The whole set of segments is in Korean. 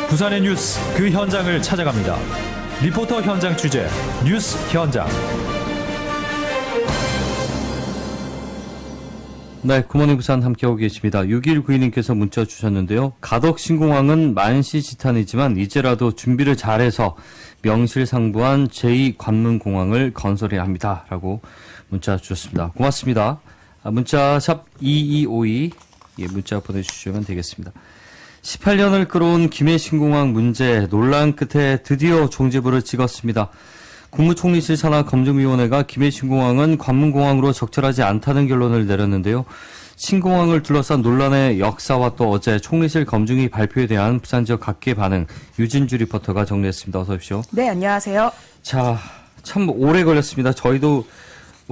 부산의 뉴스 그 현장을 찾아갑니다. 리포터 현장 취재 뉴스 현장. 네, 굿모닝 부산 함께하고 계십니다. 6192님께서 문자 주셨는데요. 가덕 신공항은 만시지탄이지만 이제라도 준비를 잘해서 명실상부한 제2관문공항을 건설해야 합니다. 라고 문자 주셨습니다. 고맙습니다. 문자 샵 2252 문자 보내주시면 되겠습니다. 18년을 끌어온 김해신공항 문제 논란 끝에 드디어 종지부를 찍었습니다. 국무총리실 산하 검증위원회가 김해신공항은 관문공항으로 적절하지 않다는 결론을 내렸는데요. 신공항을 둘러싼 논란의 역사와 또 어제 총리실 검증위 발표에 대한 부산 지역 각계의 반응 유진주 리포터가 정리했습니다. 어서 오십시오. 네, 안녕하세요. 자, 참 오래 걸렸습니다. 저희도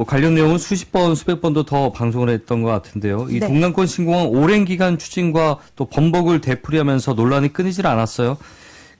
관련 내용은 수십 번, 수백 번도 더 방송을 했던 것 같은데요. 이 네. 동남권 신공항 오랜 기간 추진과 또 번복을 되풀이하면서 논란이 끊이질 않았어요.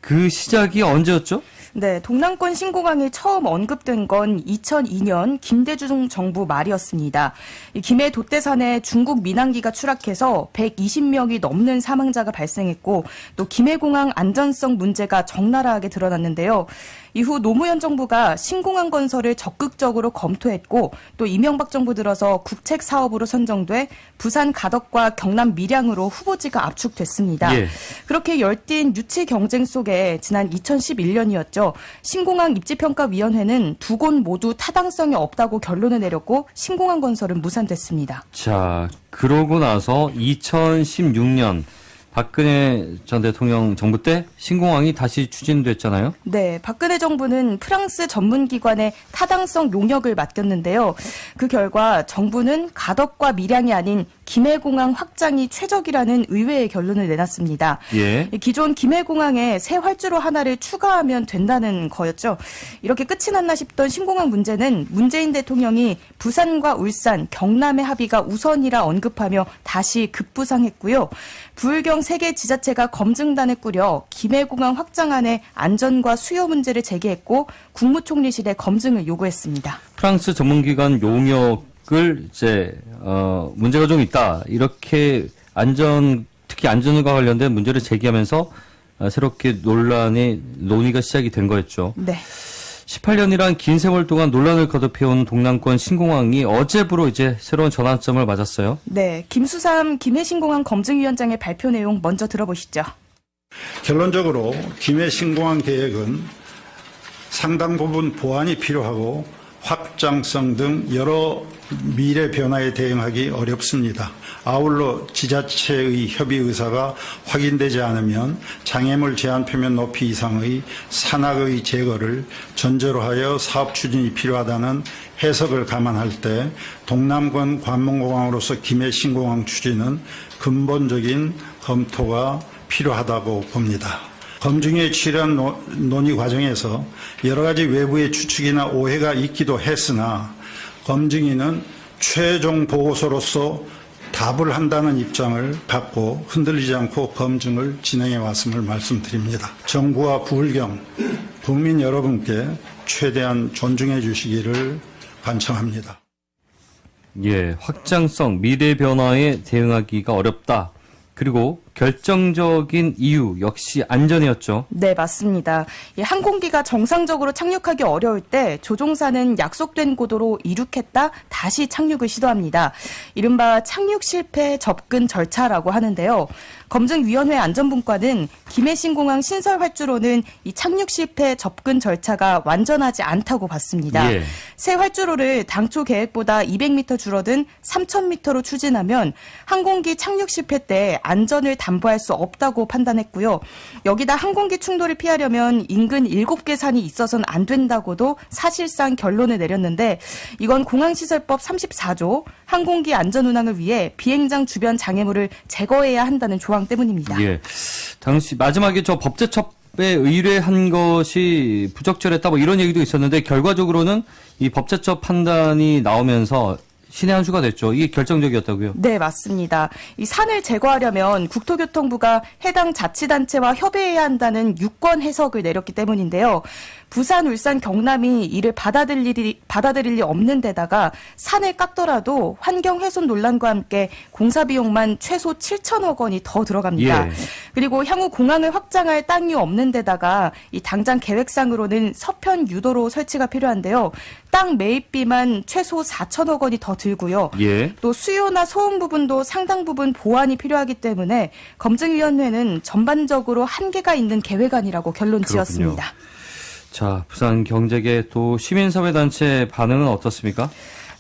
그 시작이 언제였죠? 네, 동남권 신공항이 처음 언급된 건 2002년 김대중 정부 말이었습니다. 이 김해 돛대산에 중국 민항기가 추락해서 120명이 넘는 사망자가 발생했고 또 김해공항 안전성 문제가 적나라하게 드러났는데요. 이후 노무현 정부가 신공항 건설을 적극적으로 검토했고 또 이명박 정부 들어서 국책 사업으로 선정돼 부산 가덕과 경남 밀양으로 후보지가 압축됐습니다. 예. 그렇게 열띤 유치 경쟁 속에 지난 2011년이었죠. 신공항 입지평가위원회는 두 곳 모두 타당성이 없다고 결론을 내렸고 신공항 건설은 무산됐습니다. 자, 그러고 나서 2016년 박근혜 전 대통령 정부 때 신공항이 다시 추진됐잖아요. 네, 박근혜 정부는 프랑스 전문기관에 타당성 용역을 맡겼는데요. 그 결과 정부는 가덕과 밀양이 아닌 김해공항 확장이 최적이라는 의외의 결론을 내놨습니다. 예. 기존 김해공항에 새 활주로 하나를 추가하면 된다는 거였죠. 이렇게 끝이 났나 싶던 신공항 문제는 문재인 대통령이 부산과 울산, 경남의 합의가 우선이라 언급하며 다시 급부상했고요. 부울경 세계 지자체가 검증단을 꾸려 김해공항 확장안의 안전과 수요 문제를 제기했고 국무총리실에 검증을 요구했습니다. 프랑스 전문기관 용역을 이제 문제가 좀 있다. 이렇게 특히 안전과 관련된 문제를 제기하면서 새롭게 논의가 시작이 된 거였죠. 네. 18년이란 긴 세월 동안 논란을 거듭해온 동남권 신공항이 어제부로 이제 새로운 전환점을 맞았어요. 네, 김수삼 김해신공항 검증위원장의 발표 내용 먼저 들어보시죠. 결론적으로 김해신공항 계획은 상당 부분 보완이 필요하고 확장성 등 여러 미래 변화에 대응하기 어렵습니다. 아울러 지자체의 협의 의사가 확인되지 않으면 장애물 제한 표면 높이 이상의 산악의 제거를 전제로 하여 사업 추진이 필요하다는 해석을 감안할 때 동남권 관문공항으로서 김해 신공항 추진은 근본적인 검토가 필요하다고 봅니다. 검증위에 치열한 논의 과정에서 여러 가지 외부의 추측이나 오해가 있기도 했으나 검증위는 최종 보고서로서 답을 한다는 입장을 갖고 흔들리지 않고 검증을 진행해 왔음을 말씀드립니다. 정부와 부울경 국민 여러분께 최대한 존중해 주시기를 간청합니다. 예, 확장성, 미래 변화에 대응하기가 어렵다. 그리고 결정적인 이유 역시 안전이었죠. 네, 맞습니다. 이 항공기가 정상적으로 착륙하기 어려울 때 조종사는 약속된 고도로 이륙했다 다시 착륙을 시도합니다. 이른바 착륙 실패 접근 절차라고 하는데요. 검증위원회 안전분과는 김해신공항 신설 활주로는 이 착륙 실패 접근 절차가 완전하지 않다고 봤습니다. 예. 새 활주로를 당초 계획보다 200m 줄어든 3,000m로 추진하면 항공기 착륙 실패 때 안전을 담보할 수 없다고 판단했고요. 여기다 항공기 충돌을 피하려면 인근 7개 산이 있어서는 안 된다고도 사실상 결론을 내렸는데 이건 공항시설법 34조 항공기 안전운항을 위해 비행장 주변 장애물을 제거해야 한다는 조항 때문입니다. 예. 당시 마지막에 저 법제처에 의뢰한 것이 부적절했다 이런 얘기도 있었는데 결과적으로는 이 법제처 판단이 나오면서 신의 한 수가 됐죠. 이게 결정적이었다고요? 네, 맞습니다. 이 산을 제거하려면 국토교통부가 해당 자치단체와 협의해야 한다는 유권 해석을 내렸기 때문인데요. 부산, 울산, 경남이 이를 받아들일 리 없는 데다가 산을 깎더라도 환경 훼손 논란과 함께 공사 비용만 최소 7천억 원이 더 들어갑니다. 예. 그리고 향후 공항을 확장할 땅이 없는 데다가 이 당장 계획상으로는 서편 유도로 설치가 필요한데요. 땅 매입비만 최소 4천억 원이 더 들고요. 예. 또 수요나 소음 부분도 상당 부분 보완이 필요하기 때문에 검증위원회는 전반적으로 한계가 있는 계획안이라고 결론 지었습니다. 자, 부산 경제계 또 시민사회단체 반응은 어떻습니까?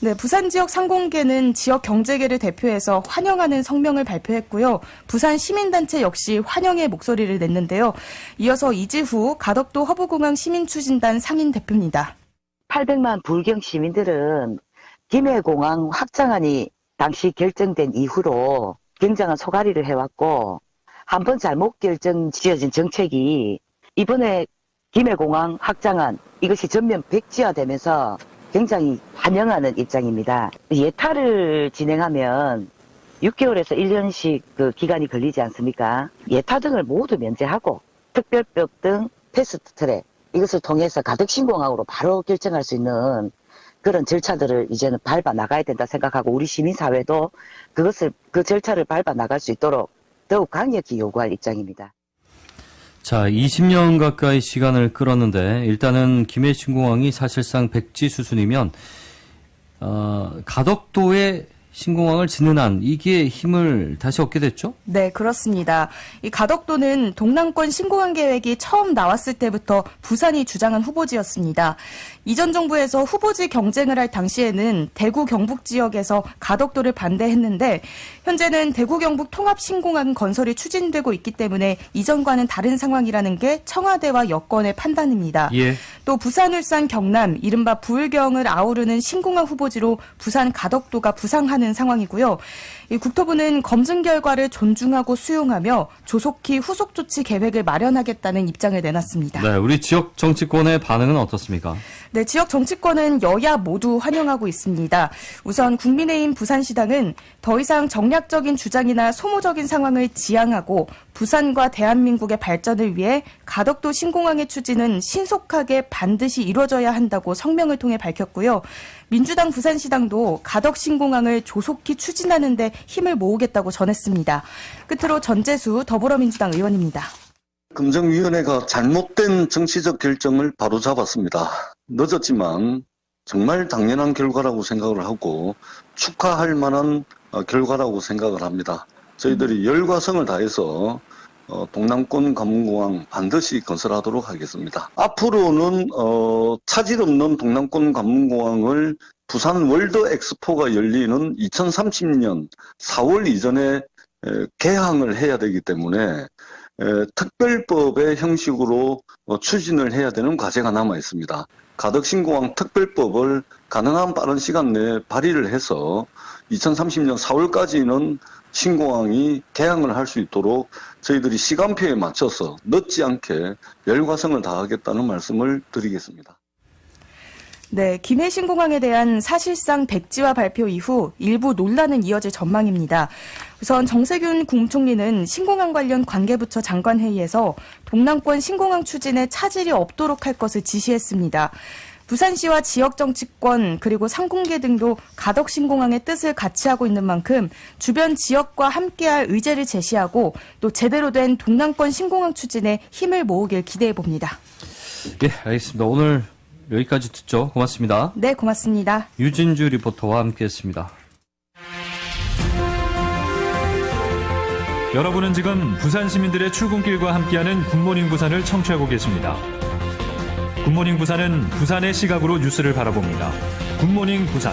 네, 부산 지역 상공계는 지역 경제계를 대표해서 환영하는 성명을 발표했고요. 부산 시민단체 역시 환영의 목소리를 냈는데요. 이어서 이지후 가덕도 허브공항 시민추진단 상인 대표입니다. 800만 불경 시민들은 김해공항 확장안이 당시 결정된 이후로 굉장한 소가리를 해왔고 한 번 잘못 지어진 정책이 이번에 김해공항 확장안 이것이 전면 백지화되면서 굉장히 환영하는 입장입니다. 예타를 진행하면 6개월에서 1년씩 그 기간이 걸리지 않습니까? 예타 등을 모두 면제하고 특별법 등 패스트트랙 이것을 통해서 가덕신공항으로 바로 결정할 수 있는 그런 절차들을 이제는 밟아 나가야 된다 생각하고 우리 시민사회도 그 절차를 밟아 나갈 수 있도록 더욱 강력히 요구할 입장입니다. 자, 20년 가까이 시간을 끌었는데 일단은 김해 신공항이 사실상 백지 수순이면 가덕도에 신공항을 짓는 한 이게 힘을 다시 얻게 됐죠? 네, 그렇습니다. 이 가덕도는 동남권 신공항 계획이 처음 나왔을 때부터 부산이 주장한 후보지였습니다. 이전 정부에서 후보지 경쟁을 할 당시에는 대구 경북 지역에서 가덕도를 반대했는데 현재는 대구 경북 통합 신공항 건설이 추진되고 있기 때문에 이전과는 다른 상황이라는 게 청와대와 여권의 판단입니다. 예. 또 부산, 울산, 경남, 이른바 부울경을 아우르는 신공항 후보지로 부산 가덕도가 부상하는 상황이고요. 이 국토부는 검증 결과를 존중하고 수용하며 조속히 후속 조치 계획을 마련하겠다는 입장을 내놨습니다. 네, 우리 지역 정치권의 반응은 어떻습니까? 네, 지역 정치권은 여야 모두 환영하고 있습니다. 우선 국민의힘 부산시당은 더 이상 정략적인 주장이나 소모적인 상황을 지양하고 부산과 대한민국의 발전을 위해 가덕도 신공항의 추진은 신속하게 반드시 이루어져야 한다고 성명을 통해 밝혔고요. 민주당 부산시당도 가덕 신공항을 조속히 추진하는 데 힘을 모으겠다고 전했습니다. 끝으로 전재수 더불어민주당 의원입니다. 검증위원회가 잘못된 정치적 결정을 바로잡았습니다. 늦었지만 정말 당연한 결과라고 생각을 하고 축하할 만한 결과라고 생각을 합니다. 저희들이 열과성을 다해서 동남권 관문공항 반드시 건설하도록 하겠습니다. 앞으로는 차질 없는 동남권 관문공항을 부산 월드 엑스포가 열리는 2030년 4월 이전에 개항을 해야 되기 때문에 특별법의 형식으로 추진을 해야 되는 과제가 남아 있습니다. 가덕신공항 특별법을 가능한 빠른 시간 내에 발의를 해서 2030년 4월까지는 신공항이 개항을 할 수 있도록 저희들이 시간표에 맞춰서 늦지 않게 열과성을 다하겠다는 말씀을 드리겠습니다. 네, 김해 신공항에 대한 사실상 백지화 발표 이후 일부 논란은 이어질 전망입니다. 우선 정세균 국무총리는 신공항 관련 관계부처 장관회의에서 동남권 신공항 추진에 차질이 없도록 할 것을 지시했습니다. 부산시와 지역 정치권 그리고 상공계 등도 가덕 신공항의 뜻을 같이 하고 있는 만큼 주변 지역과 함께할 의제를 제시하고 또 제대로 된 동남권 신공항 추진에 힘을 모으길 기대해 봅니다. 예, 알겠습니다. 오늘 여기까지 듣죠. 고맙습니다. 네, 고맙습니다. 유진주 리포터와 함께했습니다. 여러분은 지금 부산 시민들의 출근길과 함께하는 굿모닝 부산을 청취하고 계십니다. 굿모닝 부산은 부산의 시각으로 뉴스를 바라봅니다. 굿모닝 부산.